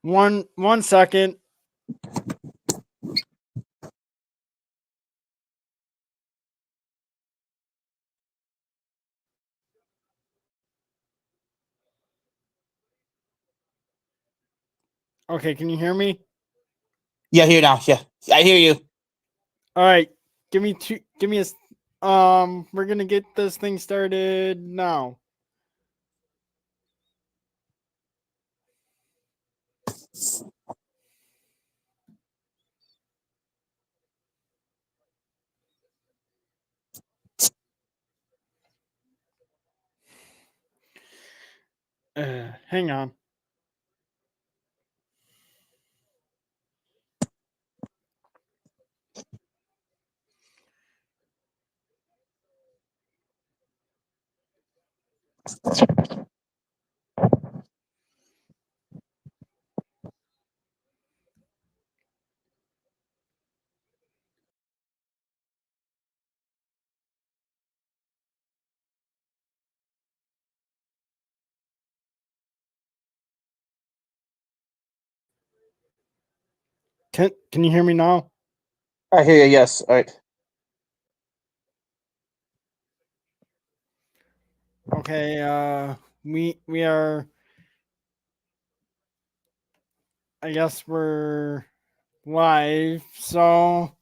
One second. Okay, can you hear me? Yeah, here now. Yeah, I hear you. All right, give me a. We're gonna get this thing started now. Hang on. Can you hear me now? I hear you. Yes. All right. Okay. We are. I guess we're live. So,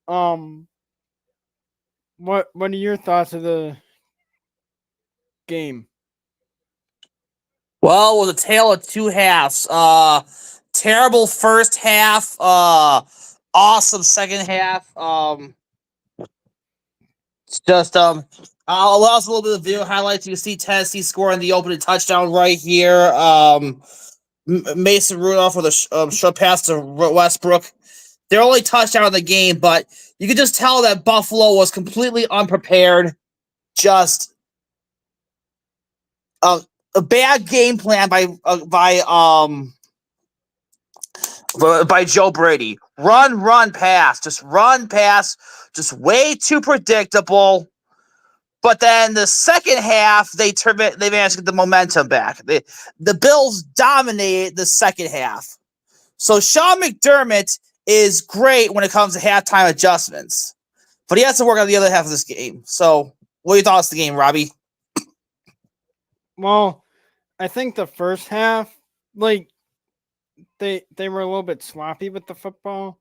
um, what are your thoughts of the game? Well, it was a tale of two halves. Terrible first half. Awesome second half. It's just I'll allow us a little bit of video highlights. You can see Tennessee scoring the opening touchdown right here. Mason Rudolph with a short pass to Westbrook. Their only touchdown of the game, but you could just tell that Buffalo was completely unprepared. Just a bad game plan by Joe Brady. Run, pass, just way too predictable. But then the second half, they managed to get the momentum back. The Bills dominated the second half. So Sean McDermott is great when it comes to halftime adjustments, but he has to work on the other half of this game. So, what are your thoughts on the game, Robbie? Well, I think the first half, like they were a little bit sloppy with the football,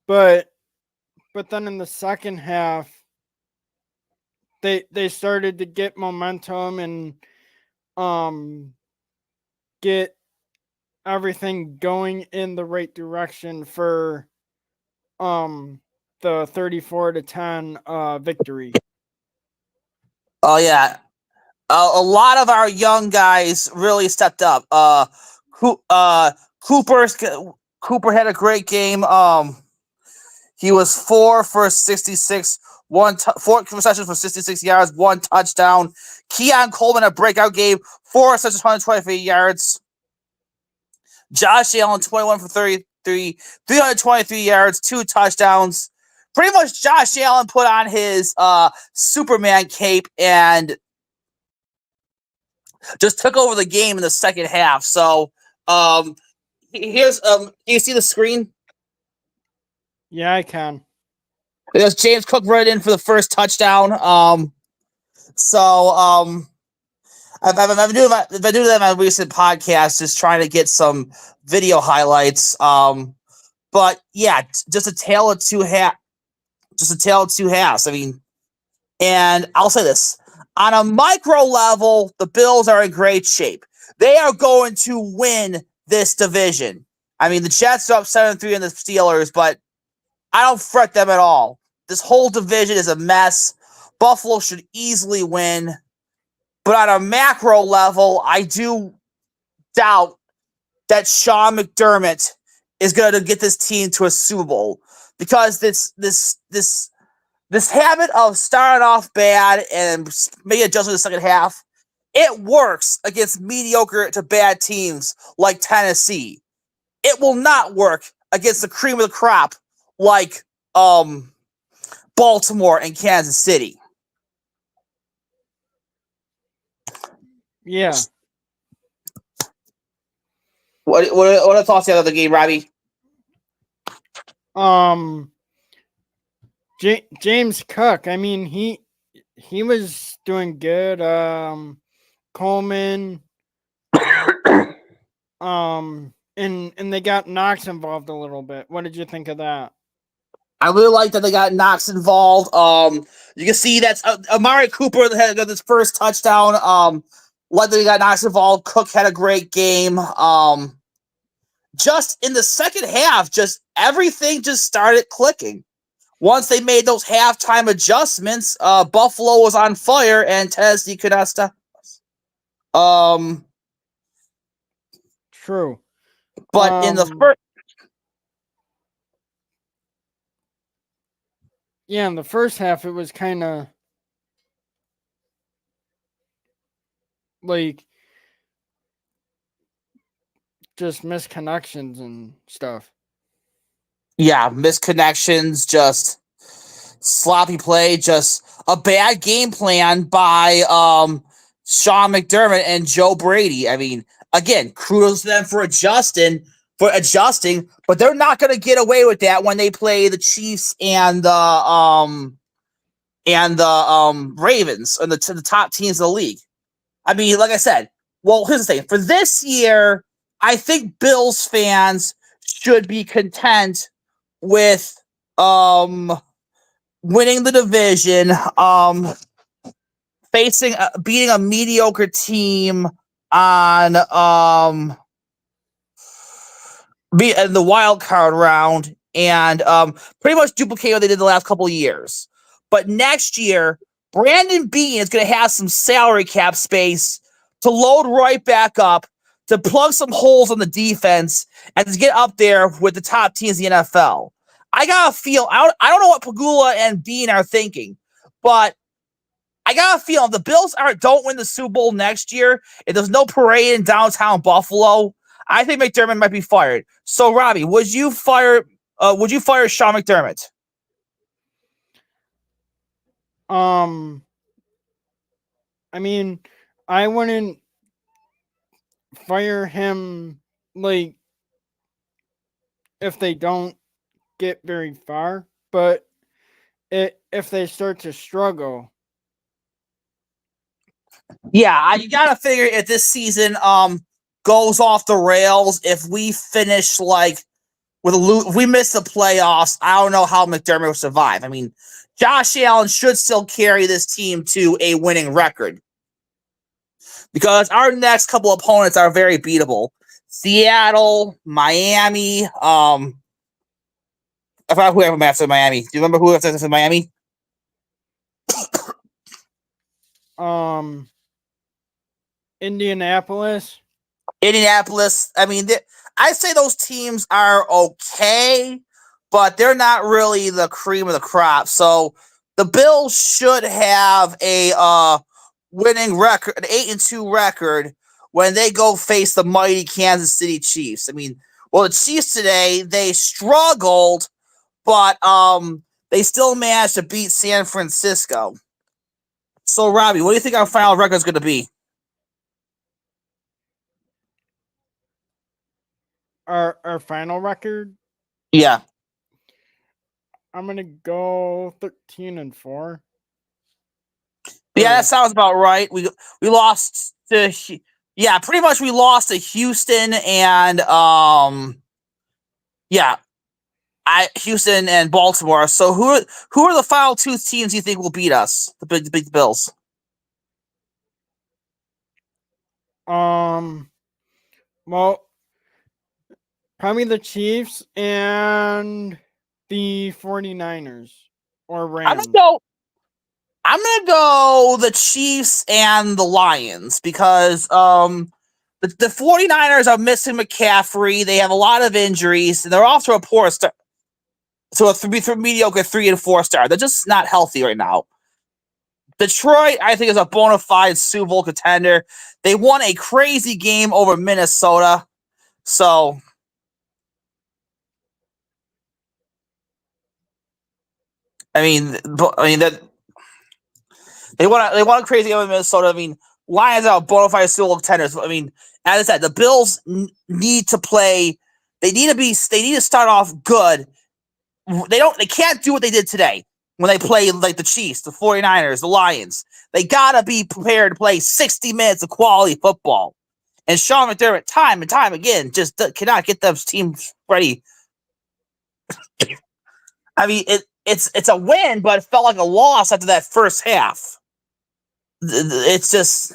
but then in the second half, they started to get momentum and um get everything going in the right direction for um the 34-10 victory. Oh yeah, a lot of our young guys really stepped up. Cooper Cooper had a great game. He was 4 for 66, four receptions for 66 yards, one touchdown. Keon Coleman a breakout game, 4 receptions, 123 yards. Josh Allen 21 for 33, 323 yards, two touchdowns. Pretty much Josh Allen put on his Superman cape and just took over the game in the second half. So here's you see the screen? Yeah, I can. There's James Cook right in for the first touchdown. So I've been doing that in my recent podcast, just trying to get some video highlights. But yeah, just a tale of two halves. I mean, and I'll say this: on a micro level, the Bills are in great shape. They are going to win this division. I mean, the Jets are up 7-3 in the Steelers, but I don't fret them at all. This whole division is a mess. Buffalo should easily win. But on a macro level, I do doubt that Sean McDermott is going to get this team to a Super Bowl because this habit of starting off bad and making adjustments in the second half, it works against mediocre to bad teams like Tennessee. It will not work against the cream of the crop like Baltimore and Kansas City. Yeah. What are the thoughts on the other game, Robbie? Um, James Cook. I mean, he was doing good. Coleman. And they got Knox involved a little bit. What did you think of that? I really like that they got Knox involved. You can see that's Amari Cooper had this first touchdown. Like they got Knox involved. Cook had a great game. Just in the second half, just everything just started clicking. Once they made those halftime adjustments, Buffalo was on fire and Tennessee could not stop us. True. But in the first, yeah, in the first half, it was kind of like just misconnections and stuff. yeah, misconnections, just sloppy play, just a bad game plan by Sean McDermott and Joe Brady. I mean, again, kudos to them for adjusting, but they're not going to get away with that when they play the Chiefs and the Ravens and the top teams of the league. I mean, like I said, well, here's the thing. For this year, I think Bills fans should be content with winning the division, beating a mediocre team on in the wild card round, and pretty much duplicate what they did the last couple of years. But next year, Brandon Beane is going to have some salary cap space to load right back up, to plug some holes on the defense, and to get up there with the top teams in the NFL. I got a feel. I don't know what Pagula and Bean are thinking, but I got a feel if the Bills don't win the Super Bowl next year, if there's no parade in downtown Buffalo, I think McDermott might be fired. So, Robbie, would you fire Sean McDermott? I mean, I wouldn't fire him like if they don't get very far, but if they start to struggle. Yeah, you gotta figure if this season goes off the rails, if we finish like if we miss the playoffs, I don't know how McDermott will survive. I mean, Josh Allen should still carry this team to a winning record because our next couple opponents are very beatable. Seattle, Miami. I forgot who ever matched in Miami. Do you remember who matched in Miami? Indianapolis. I mean, I'd say those teams are okay, but they're not really the cream of the crop. So the Bills should have a winning record, an 8-2 record, when they go face the mighty Kansas City Chiefs. I mean, well, the Chiefs today, they struggled, but they still managed to beat San Francisco. So, Robbie, what do you think our final record is going to be? Our final record. Yeah. I'm gonna go 13-4. Yeah, that sounds about right. We lost to pretty much we lost to Houston and Houston and Baltimore. So who are the final two teams you think will beat us? The big Bills. Well, probably the Chiefs and the 49ers or Rams. I'm gonna go the Chiefs and the Lions because the 49ers are missing McCaffrey. They have a lot of injuries, and they're off to a poor start. So a mediocre 3-4 star. They're just not healthy right now. Detroit, I think, is a bona fide Super Bowl contender. They won a crazy game over Minnesota. So, I mean that they won a crazy game over Minnesota. I mean, Lions are bona fide Super Bowl contenders. I mean, as I said, the Bills need to play. They need to start off good. They can't do what they did today when they play like the Chiefs, the 49ers, the Lions. They gotta be prepared to play 60 minutes of quality football. And Sean McDermott, time and time again, just cannot get those teams ready. I mean, it's a win, but it felt like a loss after that first half. It's just,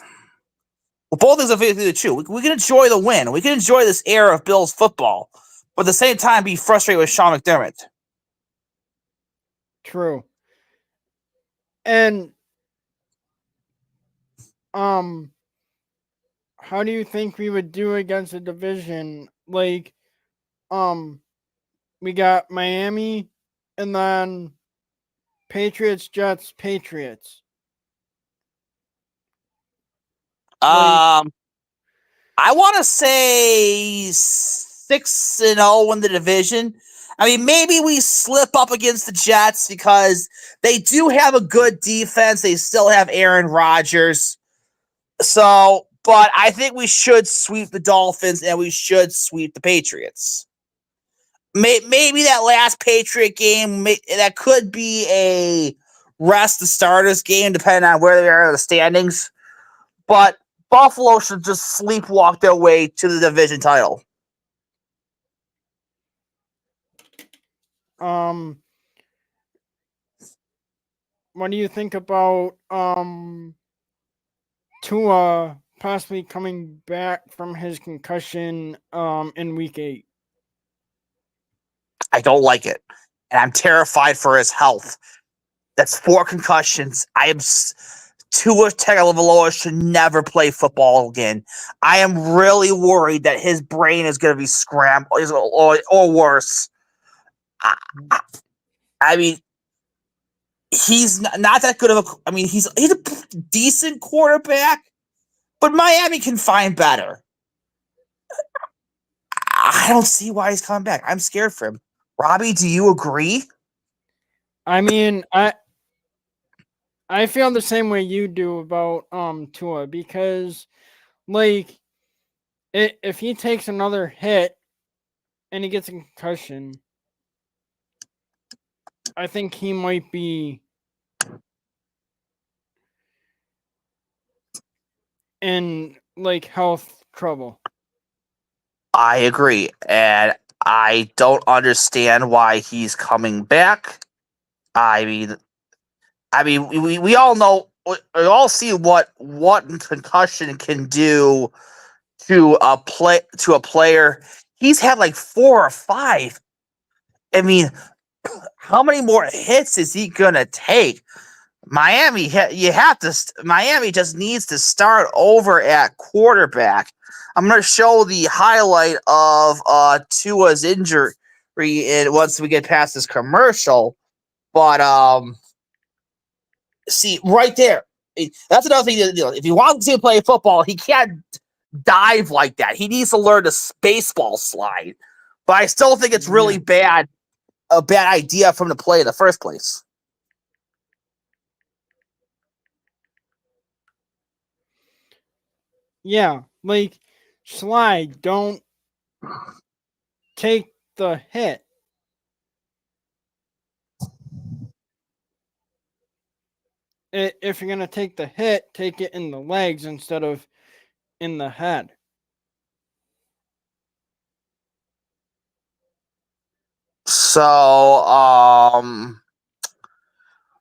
well, both things are really true. We can enjoy the win. We can enjoy this era of Bills football, but at the same time, be frustrated with Sean McDermott. True. And how do you think we would do against a division like we got Miami and then Patriots, Jets, Patriots. I want to say 6-0 in the division. I mean, maybe we slip up against the Jets because they do have a good defense. They still have Aaron Rodgers. So, but I think we should sweep the Dolphins and we should sweep the Patriots. Maybe that last Patriot game, that could be a rest the starters game, depending on where they are in the standings. But Buffalo should just sleepwalk their way to the division title. What do you think about Tua possibly coming back from his concussion in week 8? I don't like it, and I'm terrified for his health. That's 4 concussions. Tua Tagovailoa should never play football again. I am really worried that his brain is going to be scrambled or worse. I mean, he's not that good of a. I mean, he's a decent quarterback, but Miami can find better. I don't see why he's coming back. I'm scared for him. Robbie, do you agree? I mean, I feel the same way you do about Tua, because like if he takes another hit and he gets a concussion, I think he might be in like health trouble. I agree, and I don't understand why he's coming back. I mean, we all know, we all see what concussion can do to a player. He's had like 4 or 5. I mean, how many more hits is he gonna take? Miami just needs to start over at quarterback. I'm going to show the highlight of Tua's injury once we get past this commercial. But see right there, that's another thing. If he wants to play football, he can't dive like that. He needs to learn to baseball slide. But I still think it's really a bad idea for him to play in the first place. Yeah, like slide, don't take the hit. If you're going to take the hit, take it in the legs instead of in the head. So,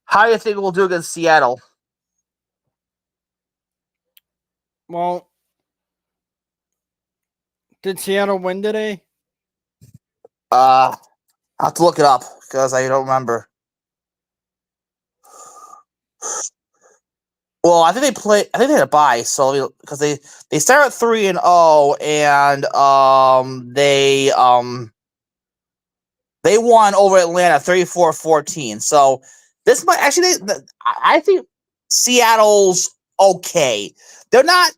how do you think we'll do against Seattle? Well, did Seattle win today? I'll have to look it up because I don't remember. Well, I think they had a bye, so because they start at 3-0, and they won over Atlanta 34-14. So this might actually, I think Seattle's okay. They're not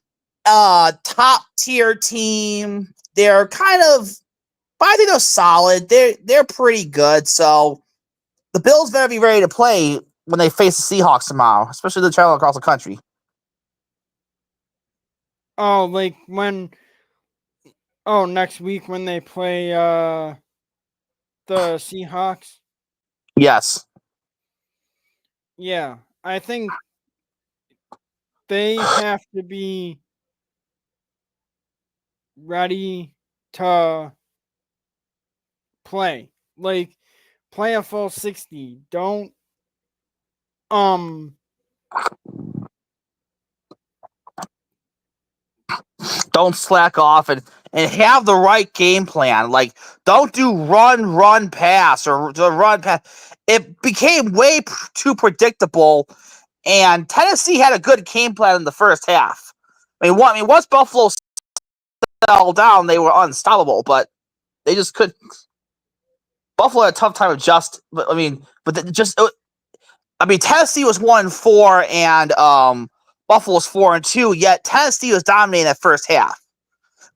top tier team. They're kind of, but I think they're solid. They're pretty good. So the Bills better be ready to play when they face the Seahawks tomorrow, especially the traveling across the country. Oh, like when next week when they play the Seahawks. Yes. Yeah, I think they have to be ready to play. Like play a full 60. Don't um Don't slack off and have the right game plan. Like, don't do run, pass, or the run pass. It became way too predictable, and Tennessee had a good game plan in the first half. Once Buffalo settled down, they were unstoppable, but they just couldn't. Buffalo had a tough time adjust. Tennessee was 1-4, and Buffalo was 4-2. Yet Tennessee was dominating that first half.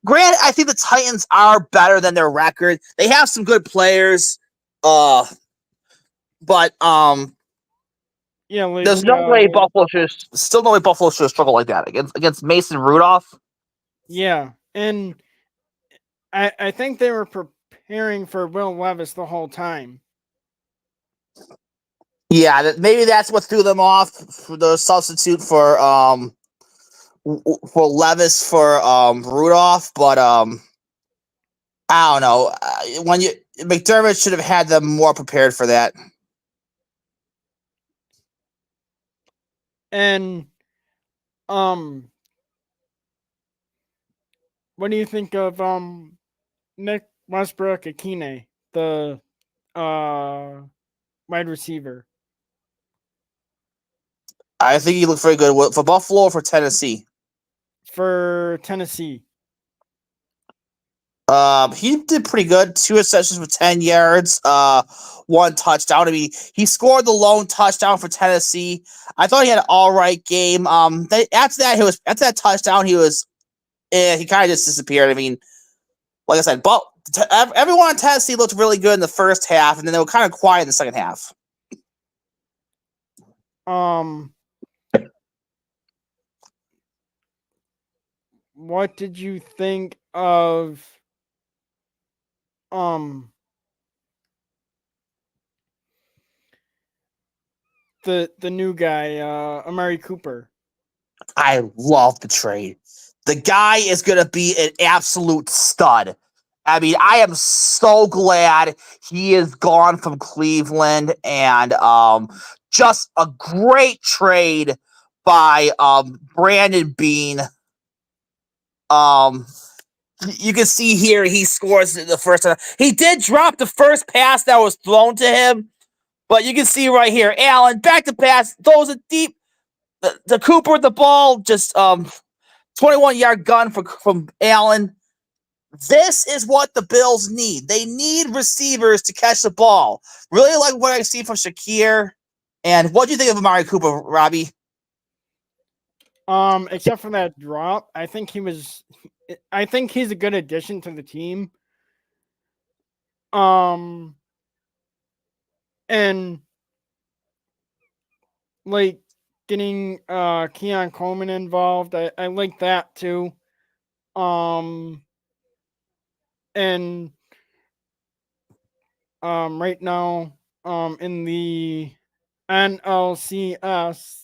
Granted, I think the Titans are better than their record. They have some good players, but yeah, like there's no way Buffalo should have struggled like that against Mason Rudolph. yeah, and I think they were preparing for Will Levis the whole time. Yeah, maybe that's what threw them off for the substitute for Levis for Rudolph, but I don't know. When McDermott should have had them more prepared for that. And what do you think of Nick Westbrook-Akine, the wide receiver I think he looked very good for Buffalo or for Tennessee. for Tennessee? He did pretty good. 2 receptions for 10 yards, 1 touchdown. He scored the lone touchdown for Tennessee. I thought he had an all right game. After that touchdown, he kind of just disappeared. Like I said, but everyone in Tennessee looked really good in the first half, and then they were kind of quiet in the second half. What did you think of the new guy, Amari Cooper? I love the trade. The guy is going to be an absolute stud. I am so glad he is gone from Cleveland, and just a great trade by Brandon Beane. You can see here he scores the first time. He did drop the first pass that was thrown to him, but you can see right here, Allen back to pass, throws it deep. The Cooper with the ball, just 21-yard gun from Allen. This is what the Bills need. They need receivers to catch the ball. Really like what I see from Shakir. And what do you think of Amari Cooper, Robbie? Except for that drop, I think he's a good addition to the team. And like getting Keon Coleman involved, I like that too. And right now, in the NLCS,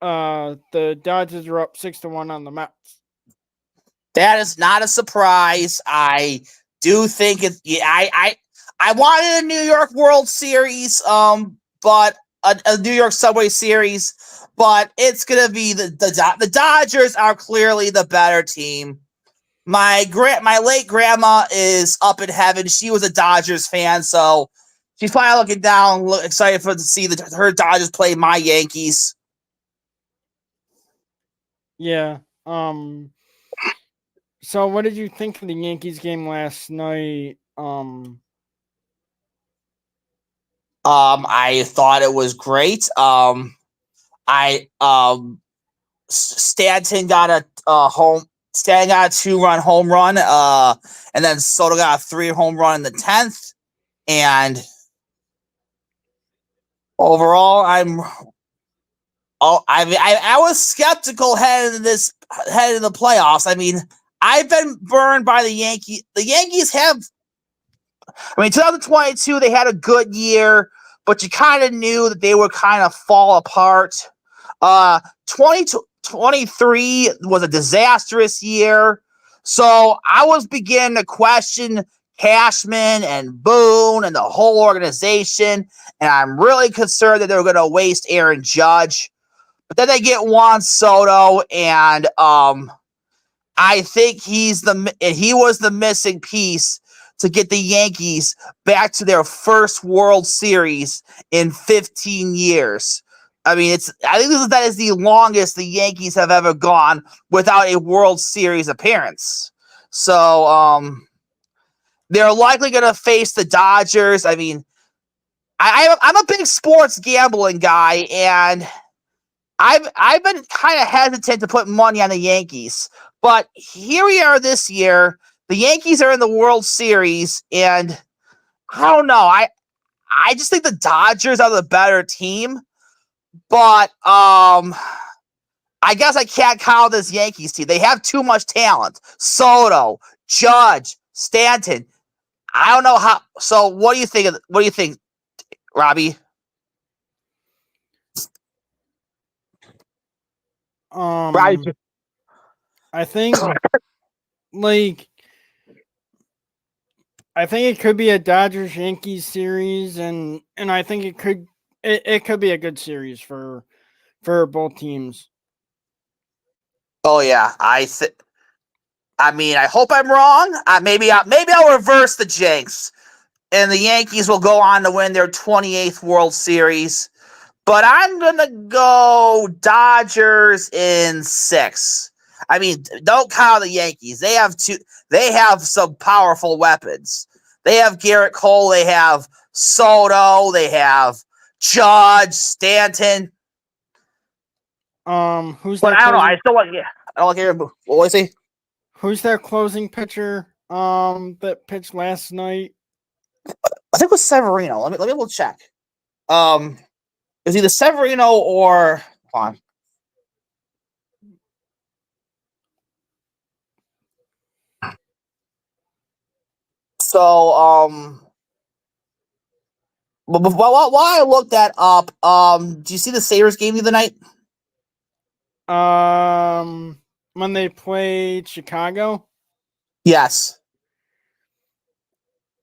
the Dodgers are up 6-1 on the Mets. That is not a surprise. I do think it. Yeah, I wanted a New York World Series, but a New York Subway Series, but it's gonna be the Dodgers are clearly the better team. My late grandma is up in heaven. She was a Dodgers fan, so she's probably looking down, excited to see her Dodgers play my Yankees. Yeah. So what did you think of the Yankees game last night? I thought it was great. I Stanton got a 2-run home run. And then Soto got a 3 home run in the 10th. And overall, I was skeptical heading into this headed in the playoffs. I mean, I've been burned by the Yankees. The Yankees have, 2022, they had a good year, but you kind of knew that they would kind of fall apart. 2023 was a disastrous year. So I was beginning to question Cashman and Boone and the whole organization. And I'm really concerned that they're going to waste Aaron Judge. But then they get Juan Soto, and I think he was the missing piece to get the Yankees back to their first World Series in 15 years. I mean, I think that is the longest the Yankees have ever gone without a World Series appearance. So they're likely going to face the Dodgers. I mean, I'm a big sports gambling guy, and I've been kind of hesitant to put money on the Yankees, but here we are this year. The Yankees are in the World Series, and I don't know. I just think the Dodgers are the better team, but I guess I can't count this Yankees team. They have too much talent. Soto, Judge, Stanton. I don't know how. So what do you think? What do you think, Robbie? Robbie. I think I think it could be a Dodgers Yankees series, and I think it could be a good series for both teams. Oh yeah, I mean, I hope I'm wrong. Maybe I'll reverse the jinx, and the Yankees will go on to win their 28th World Series. But I'm gonna go Dodgers in 6. I mean, don't count the Yankees. They have some powerful weapons. They have Garrett Cole. They have Soto. They have Judge, Stanton. Who's but that? I don't know. I still want. Yeah, I don't like What was he? Who's their closing pitcher? That pitched last night. I think it was Severino. Let me check. Is either Severino or hold on. So while I looked that up, do you see the Sabres game the other night? When they played Chicago. Yes.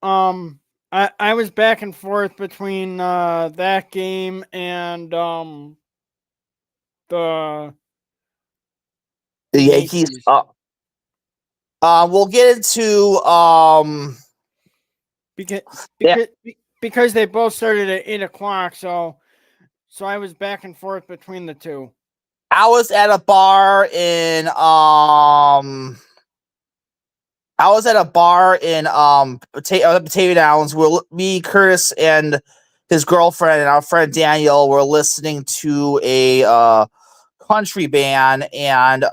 I was back and forth between that game and the Yankees. We'll get into because they both started at 8:00, so I was back and forth between the two. I was at a bar in Batavia Downs where me, Curtis, and his girlfriend and our friend Daniel were listening to a country band, and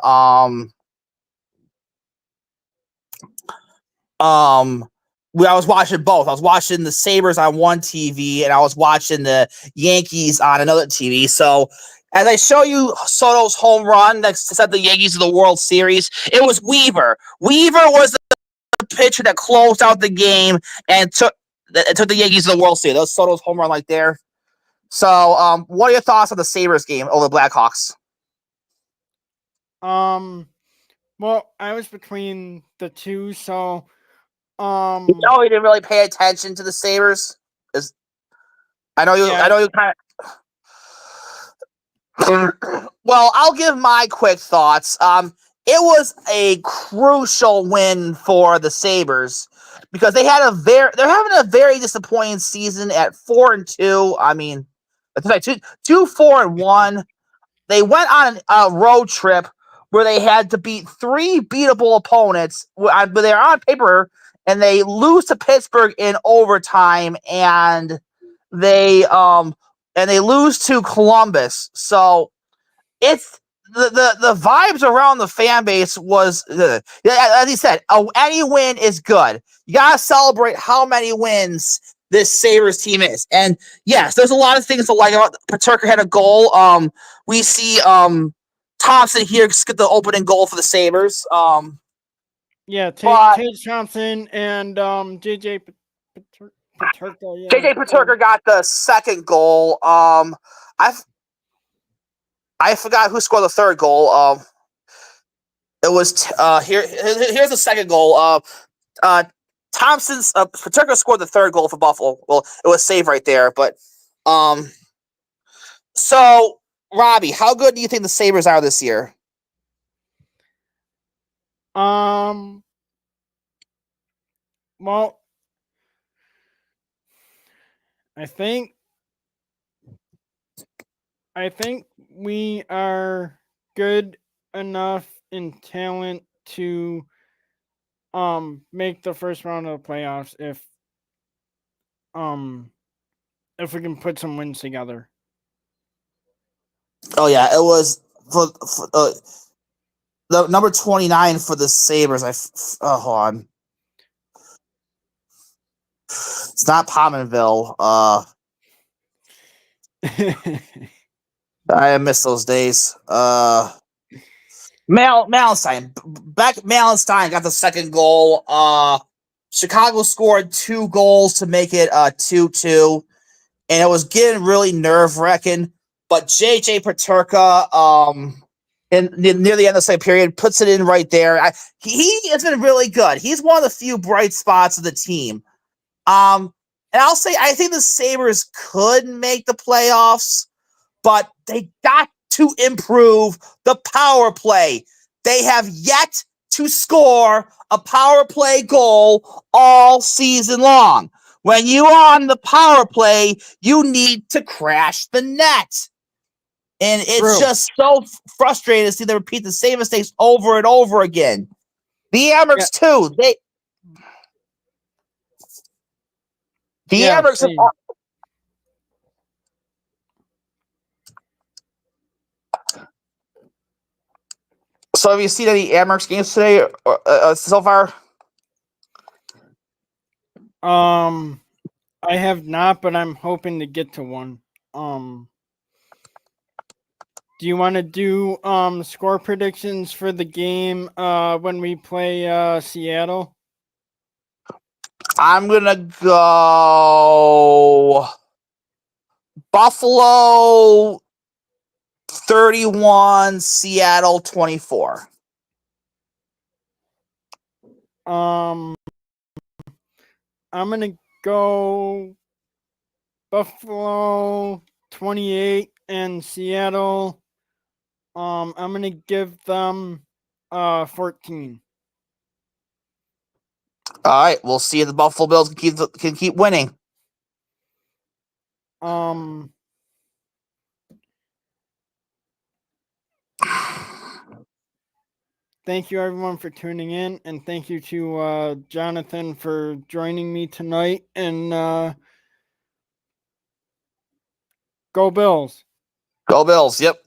I was watching both. I was watching the Sabres on one TV, and I was watching the Yankees on another TV. So as I show you Soto's home run that set the Yankees to the World Series, it was Weaver. Weaver was the pitcher that closed out the game and took the Yankees to the World Series. That was Soto's home run right there. So, what are your thoughts on the Sabres game over the Blackhawks? Well, I was between the two, so you didn't really pay attention to the Sabres. I know you kind of. Well, I'll give my quick thoughts. It was a crucial win for the Sabres because they're having a very disappointing season at 4-2. I mean, 2-4-1. They went on a road trip where they had to beat 3 beatable opponents, but they're on paper, and they lose to Pittsburgh in overtime, and they lose to Columbus. So it's the vibes around the fan base was, as he said, any win is good. You gotta celebrate how many wins this Sabres team is. And yes, there's a lot of things to like about Paterka had a goal. We see Thompson here get the opening goal for the Sabres. Yeah, but Tage Thompson and JJ Paterka. Yeah, JJ Paterka got the second goal. I forgot who scored the third goal. It was here's the second goal. Thompson's Paterka scored the third goal for Buffalo. Well, it was saved right there, but so Robbie, how good do you think the Sabres are this year? Well, I think we are good enough in talent to make the first round of the playoffs if we can put some wins together. Oh yeah, it was for the number 29 for the Sabres. Hold on. It's not Pominville. I miss those days. Malenstein. Malenstein got the second goal. Chicago scored 2 goals to make it 2-2. And it was getting really nerve-wracking. But JJ Paterka, near the end of the second period, puts it in right there. He has been really good. He's one of the few bright spots of the team. And I'll say I think the Sabres could make the playoffs, but they got to improve the power play. They have yet to score a power play goal all season long. When you are on the power play, you need to crash the net. And it's just so frustrating to see them repeat the same mistakes over and over again. The Amherst, too. The Amherst have, so have you seen any Amherst games today so far? I have not, but I'm hoping to get to one. Do you want to do score predictions for the game when we play Seattle? I'm gonna go Buffalo 31, Seattle 24. I'm gonna go Buffalo 28 and Seattle. I'm gonna give them 14. All right, we'll see if the Buffalo Bills can keep winning. Thank you everyone for tuning in, and thank you to Jonathan for joining me tonight. And go Bills. Go Bills. Yep.